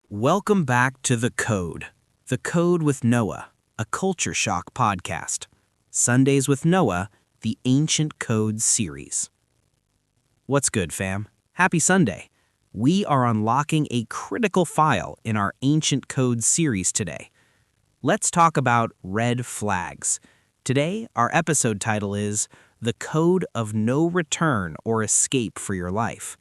Welcome back to The Code with Noah, a culture shock podcast. Sundays with Noah, the Ancient Codes series. What's good, fam? Happy Sunday. We are unlocking a critical file in our Ancient Codes series today. Let's talk about red flags. Today, our episode title is The Code of No Return or Escape for Your Life.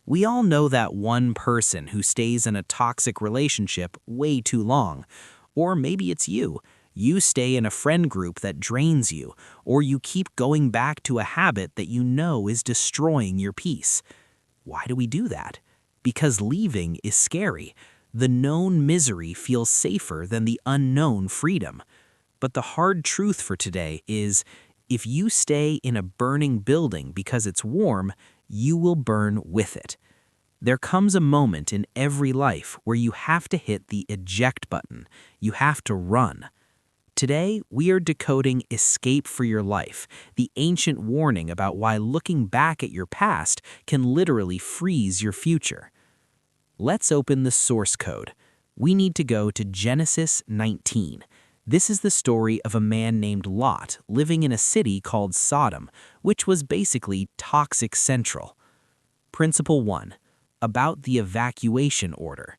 We all know that one person who stays in a toxic relationship way too long. Or maybe it's you. You stay in a friend group that drains you, or you keep going back to a habit that you know is destroying your peace. Why do we do that? Because leaving is scary. The known misery feels safer than the unknown freedom. But the hard truth for today is, if you stay in a burning building because it's warm, you will burn with it. There comes a moment in every life where you have to hit the eject button. You have to run. Today, we are decoding Escape for Your Life, the ancient warning about why looking back at your past can literally freeze your future. Let's open the source code. We need to go to Genesis 19. This is the story of a man named Lot living in a city called Sodom, which was basically toxic central. Principle 1. About the evacuation order.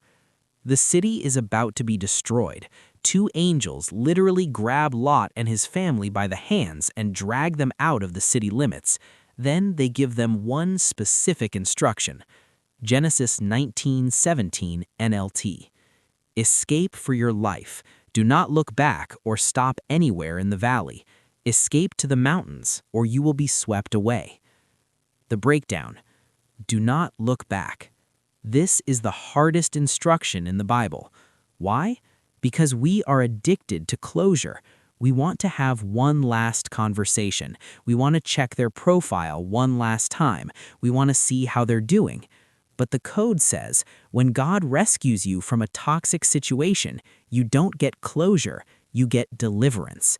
The city is about to be destroyed. Two angels literally grab Lot and his family by the hands and drag them out of the city limits. Then they give them one specific instruction. Genesis 19:17 NLT. Escape for your life. Do not look back or stop anywhere in the valley. Escape to the mountains, or you will be swept away. The breakdown. Do not look back. This is the hardest instruction in the Bible. Why? Because we are addicted to closure. We want to have one last conversation. We want to check their profile one last time. We want to see how they're doing. But the code says, when God rescues you from a toxic situation, you don't get closure, you get deliverance.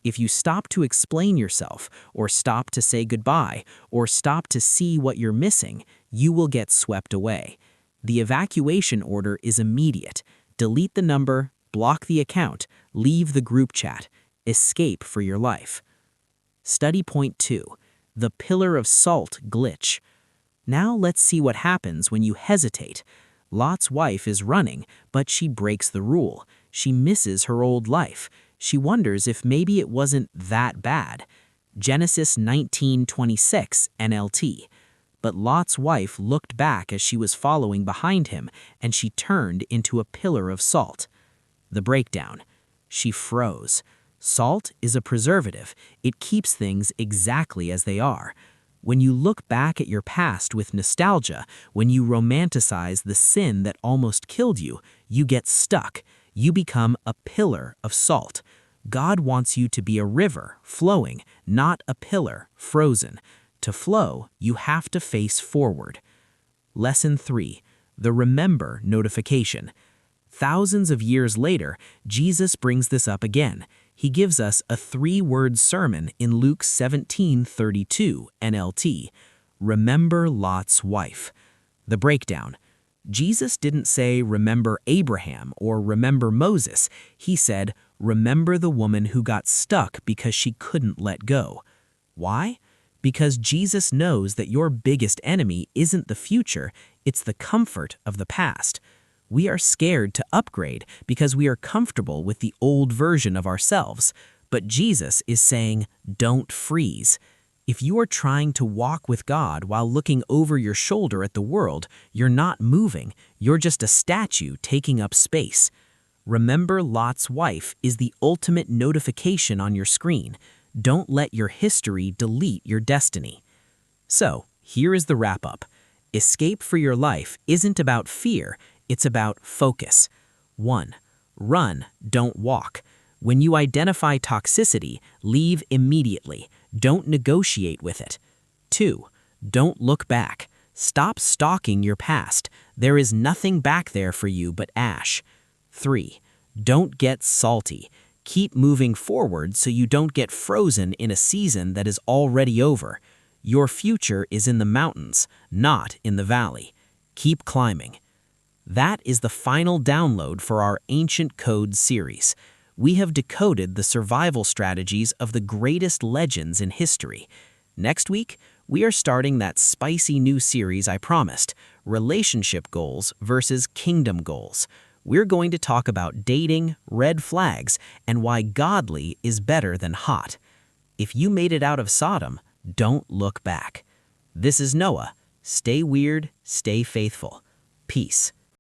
If you stop to explain yourself, or stop to say goodbye, or stop to see what you're missing, you will get swept away. The evacuation order is immediate. Delete the number, block the account, leave the group chat. Escape for your life. Study point 2. The pillar of salt glitch. Now let's see what happens when you hesitate. Lot's wife is running, but she breaks the rule. She misses her old life. She wonders if maybe it wasn't that bad. Genesis 19:26 NLT. But Lot's wife looked back as she was following behind him, and she turned into a pillar of salt. The breakdown. She froze. Salt is a preservative. It keeps things exactly as they are. When you look back at your past with nostalgia, when you romanticize the sin that almost killed you, you get stuck. You become a pillar of salt. God wants you to be a river, flowing, not a pillar, frozen. To flow, you have to face forward. Lesson 3. The remember notification. Thousands of years later, Jesus brings this up again. He gives us a 3-word sermon in Luke 17:32 NLT. Remember Lot's wife. The breakdown. Jesus didn't say, remember Abraham or remember Moses. He said, remember the woman who got stuck because she couldn't let go. Why? Because Jesus knows that your biggest enemy isn't the future, it's the comfort of the past. We are scared to upgrade because we are comfortable with the old version of ourselves. But Jesus is saying, don't freeze. If you are trying to walk with God while looking over your shoulder at the world, you're not moving. You're just a statue taking up space. Remember Lot's wife is the ultimate notification on your screen. Don't let your history delete your destiny. So, here is the wrap-up. Escape for your life isn't about fear. It's about focus. 1. Run, don't walk. When you identify toxicity, leave immediately. Don't negotiate with it. 2. Don't look back. Stop stalking your past. There is nothing back there for you but ash. 3. Don't get salty. Keep moving forward so you don't get frozen in a season that is already over. Your future is in the mountains, not in the valley. Keep climbing. That is the final download for our Ancient Codes series. We have decoded the survival strategies of the greatest legends in history. Next week, we are starting that spicy new series I promised, Relationship Goals versus Kingdom Goals. We're going to talk about dating, red flags, and why godly is better than hot. If you made it out of Sodom, don't look back. This is Noah. Stay weird, stay faithful. Peace.